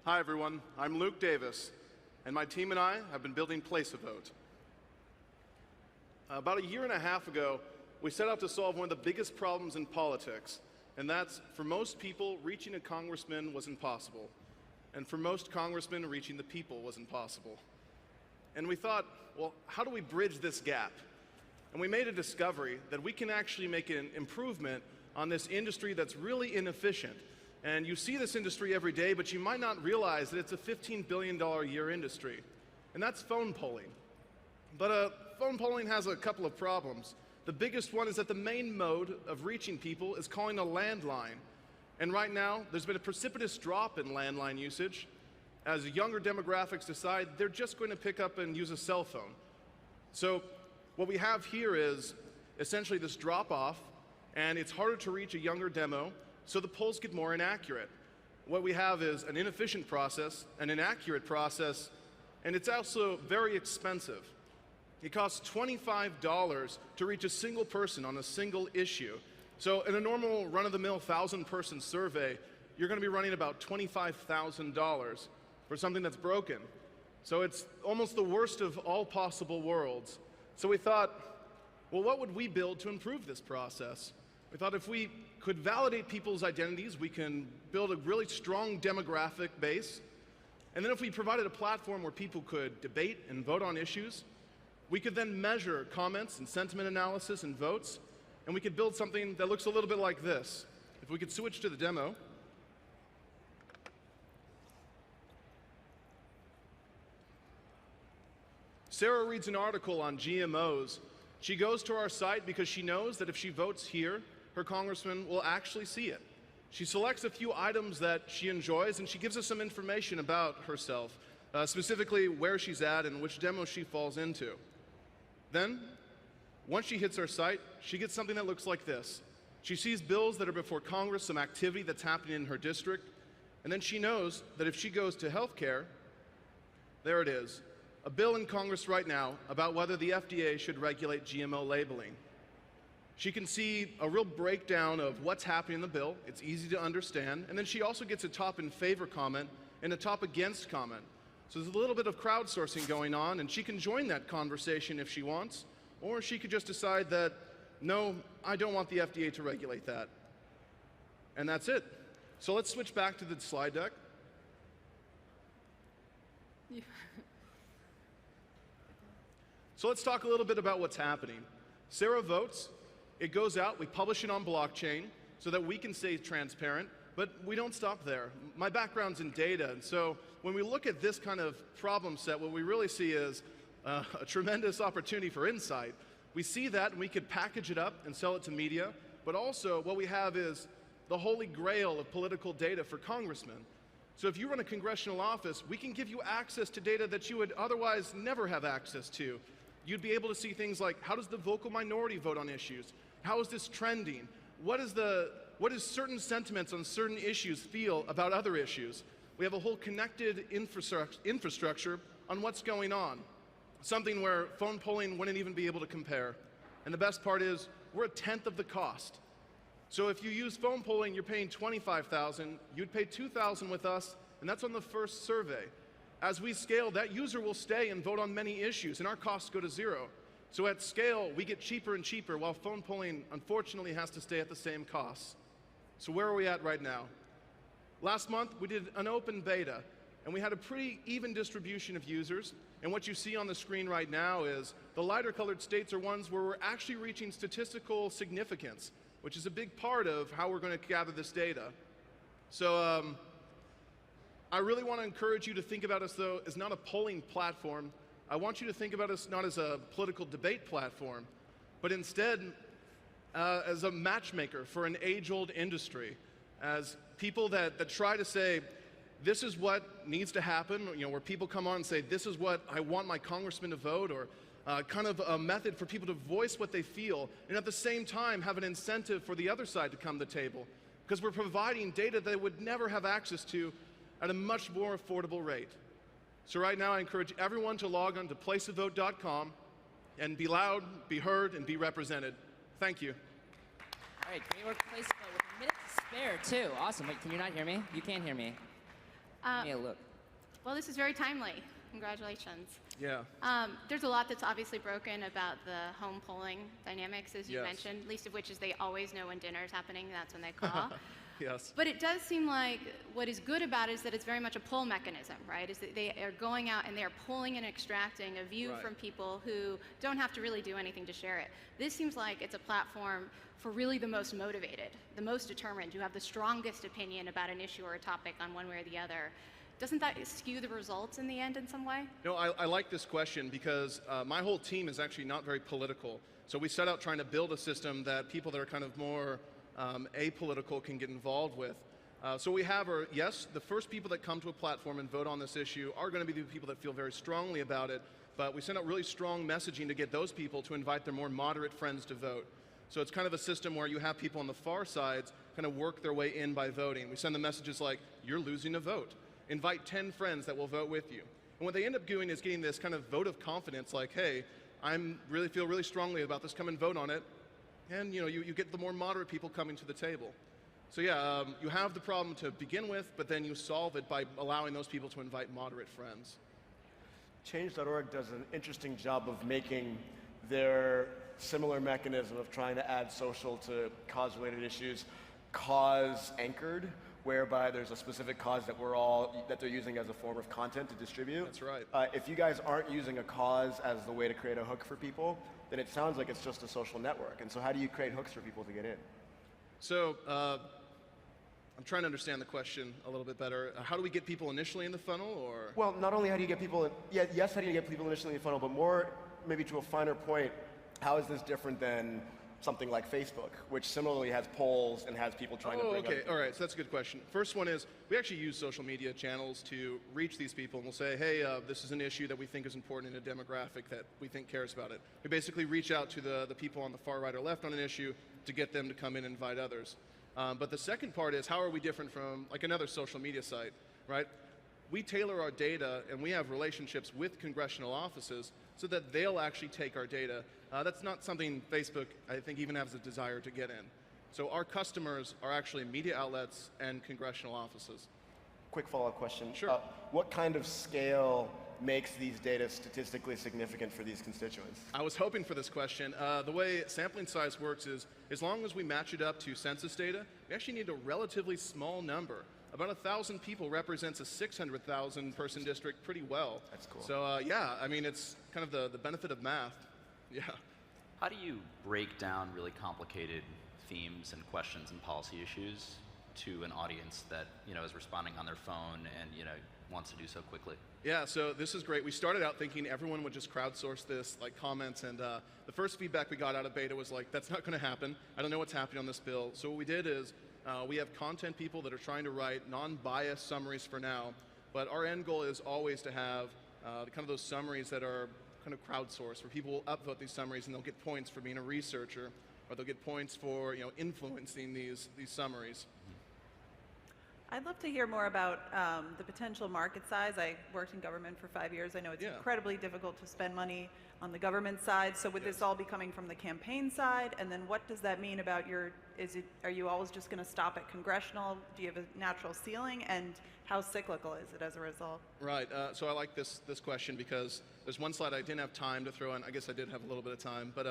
Hi everyone, I'm Luke Davis, and my team and I have been building PlaceAVote. About a year and a half ago, we set out to solve one of the biggest problems in politics, and that's, for most people, reaching a congressman was impossible. And for most congressmen, reaching the people was impossible. And we thought, well, how do we bridge this gap? And we made a discovery that we can actually make an improvement on this industry that's really inefficient. And you see this industry every day, but you might not realize that it's a $15 billion a year industry. And that's phone polling. But phone polling has a couple of problems. The biggest one is that the main mode of reaching people is calling a landline. And right now, there's been a precipitous drop in landline usage as younger demographics decide they're just going to pick up and use a cell phone. So what we have here is essentially this drop-off, and it's harder to reach a younger demo, so the polls get more inaccurate. What we have is an inefficient process, an inaccurate process, and it's also very expensive. It costs $25 to reach a single person on a single issue. So in a normal run-of-the-mill 1,000-person survey, you're going to be running about $25,000 for something that's broken. So it's almost the worst of all possible worlds. So we thought, well, what would we build to improve this process? We thought if we could validate people's identities, we can build a really strong demographic base. And then if we provided a platform where people could debate and vote on issues, we could then measure comments and sentiment analysis and votes, and we could build something that looks a little bit like this. If we could switch to the demo. Sarah reads an article on GMOs. She goes to our site because she knows that if she votes here, her congressman will actually see it. She selects a few items that she enjoys, and she gives us some information about herself, specifically where she's at and which demo she falls into. Then, once she hits our site, she gets something that looks like this. She sees bills that are before Congress, some activity that's happening in her district, and then she knows that if she goes to healthcare, there it is, a bill in Congress right now about whether the FDA should regulate GMO labeling. She can see a real breakdown of what's happening in the bill. It's easy to understand. And then she also gets a top in favor comment and a top against comment. So there's a little bit of crowdsourcing going on, and she can join that conversation if she wants, or she could just decide that, no, I don't want the FDA to regulate that. And that's it. So let's switch back to the slide deck. So let's talk a little bit about what's happening. Sarah votes. It goes out, we publish it on blockchain so that we can stay transparent, but we don't stop there. My background's in data, and so when we look at this kind of problem set, what we really see is a tremendous opportunity for insight. We see that, and we could package it up and sell it to media, but also what we have is the holy grail of political data for congressmen. So if you run a congressional office, we can give you access to data that you would otherwise never have access to. You'd be able to see things like, how does the vocal minority vote on issues? How is this trending? What does certain sentiments on certain issues feel about other issues? We have a whole connected infrastructure on what's going on, something where phone polling wouldn't even be able to compare. And the best part is, we're 1/10 of the cost. So if you use phone polling, you're paying $25,000, you'd pay $2,000 with us, and that's on the first survey. As we scale, that user will stay and vote on many issues, and our costs go to zero. So at scale, we get cheaper and cheaper, while phone polling, unfortunately, has to stay at the same costs. So where are we at right now? Last month, we did an open beta, and we had a pretty even distribution of users. And what you see on the screen right now is the lighter colored states are ones where we're actually reaching statistical significance, which is a big part of how we're going to gather this data. So I really want to encourage you to think about us, though, as not a polling platform. I want you to think about us not as a political debate platform, but instead as a matchmaker for an age-old industry, as people that try to say, this is what needs to happen, where people come on and say, this is what I want my congressman to vote, or kind of a method for people to voice what they feel, and at the same time have an incentive for the other side to come to the table, because we're providing data they would never have access to at a much more affordable rate. So right now, I encourage everyone to log on to PlaceAVote.com and be loud, be heard, and be represented. Thank you. All right, great work, PlaceAVote, with a minute to spare, too. Awesome. Wait, can you not hear me? You can hear me. Hey, look. Well, this is very timely. Congratulations. Yeah. There's a lot that's obviously broken about the home polling dynamics, as you mentioned, least of which is they always know when dinner is happening. That's when they call. Yes. But it does seem like what is good about it is that it's very much a pull mechanism, right? Is that they are going out and they are pulling and extracting a view from people who don't have to really do anything to share it. This seems like it's a platform for really the most motivated, the most determined, who have the strongest opinion about an issue or a topic on one way or the other. Doesn't that skew the results in the end in some way? No, I like this question because my whole team is actually not very political. So we set out trying to build a system that people that are kind of more apolitical can get involved with. So we have yes, the first people that come to a platform and vote on this issue are going to be the people that feel very strongly about it, but we send out really strong messaging to get those people to invite their more moderate friends to vote. So it's kind of a system where you have people on the far sides kind of work their way in by voting. We send them messages like, you're losing a vote. Invite 10 friends that will vote with you. And what they end up doing is getting this kind of vote of confidence, like, hey, feel really strongly about this, come and vote on it. And you get the more moderate people coming to the table. So yeah, you have the problem to begin with, but then you solve it by allowing those people to invite moderate friends. Change.org does an interesting job of making their similar mechanism of trying to add social to cause-related issues cause-anchored, whereby there's a specific cause that they're using as a form of content to distribute. That's right. If you guys aren't using a cause as the way to create a hook for people, then it sounds like it's just a social network. And so how do you create hooks for people to get in? So I'm trying to understand the question a little bit better. How do we get people initially in the funnel, or? Well, not only how do you get people, yes, how do you get people initially in the funnel, but more, maybe to a finer point, how is this different than something like Facebook, which similarly has polls and has people trying to bring okay, all right, so that's a good question. First one is, we actually use social media channels to reach these people, and we'll say, hey, this is an issue that we think is important in a demographic that we think cares about it. We basically reach out to the people on the far right or left on an issue to get them to come in and invite others. But the second part is, how are we different from like another social media site, right? We tailor our data, and we have relationships with congressional offices so that they'll actually take our data. That's not something Facebook, I think, even has a desire to get in. So our customers are actually media outlets and congressional offices. Quick follow-up question. Sure. What kind of scale makes these data statistically significant for these constituents? I was hoping for this question. The way sampling size works is, as long as we match it up to census data, we actually need a relatively small number. About 1,000 people represents a 600,000 person district pretty well. That's cool. So yeah, I mean, it's kind of the benefit of math. Yeah. How do you break down really complicated themes and questions and policy issues to an audience that is responding on their phone and wants to do so quickly? Yeah, so this is great. We started out thinking everyone would just crowdsource this, like comments, and the first feedback we got out of beta was like, that's not going to happen. I don't know what's happening on this bill. So what we did is we have content people that are trying to write non-biased summaries for now, but our end goal is always to have kind of those summaries that are kind of crowdsourced, where people will upvote these summaries and they'll get points for being a researcher, or they'll get points for influencing these summaries. I'd love to hear more about the potential market size. I worked in government for 5 years. I know it's incredibly difficult to spend money on the government side. So would this all be coming from the campaign side? And then what does that mean about are you always just going to stop at congressional? Do you have a natural ceiling? And how cyclical is it as a result? Right, so I like this question because there's one slide I didn't have time to throw in. I guess I did have a little bit of time, but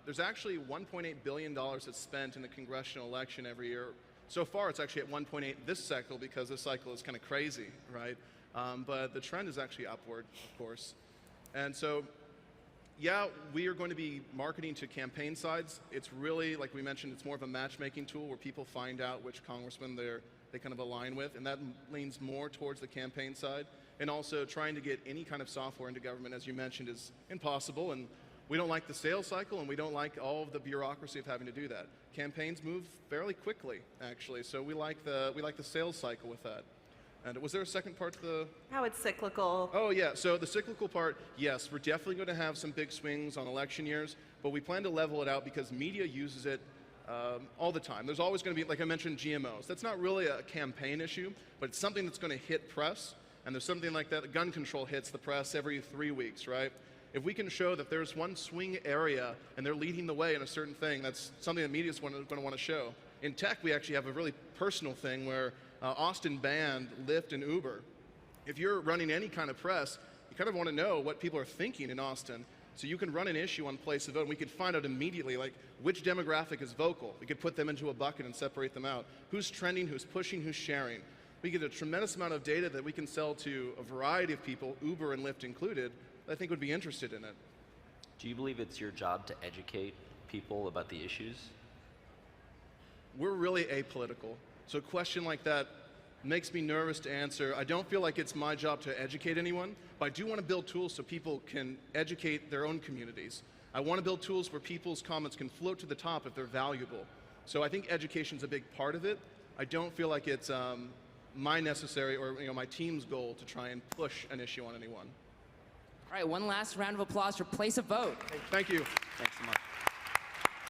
there's actually $1.8 billion that's spent in the congressional election every year. So far, it's actually at 1.8 this cycle because this cycle is kind of crazy, right? But the trend is actually upward, of course. And so, yeah, we are going to be marketing to campaign sides. It's really, like we mentioned, it's more of a matchmaking tool where people find out which congressman they kind of align with, and that leans more towards the campaign side. And also, trying to get any kind of software into government, as you mentioned, is impossible. And we don't like the sales cycle, and we don't like all of the bureaucracy of having to do that. Campaigns move fairly quickly, actually, so we like the sales cycle with that. And was there a second part to the? How it's cyclical. Oh yeah, so the cyclical part, yes, we're definitely going to have some big swings on election years, but we plan to level it out because media uses it all the time. There's always going to be, like I mentioned, GMOs. That's not really a campaign issue, but it's something that's going to hit press, and there's something like that. Gun control hits the press every 3 weeks, right? If we can show that there's one swing area and they're leading the way in a certain thing, that's something that media is going to want to show. In tech, we actually have a really personal thing where Austin banned Lyft and Uber. If you're running any kind of press, you kind of want to know what people are thinking in Austin. So you can run an issue on PlaceAVote, and we could find out immediately, like, which demographic is vocal. We could put them into a bucket and separate them out. Who's trending, who's pushing, who's sharing. We get a tremendous amount of data that we can sell to a variety of people, Uber and Lyft included, that I think would be interested in it. Do you believe it's your job to educate people about the issues? We're really apolitical. So a question like that makes me nervous to answer. I don't feel like it's my job to educate anyone, but I do want to build tools so people can educate their own communities. I want to build tools where people's comments can float to the top if they're valuable. So I think education's a big part of it. I don't feel like it's my necessary or my team's goal to try and push an issue on anyone. All right, one last round of applause for PlaceAVote. Thank you. Thanks so much.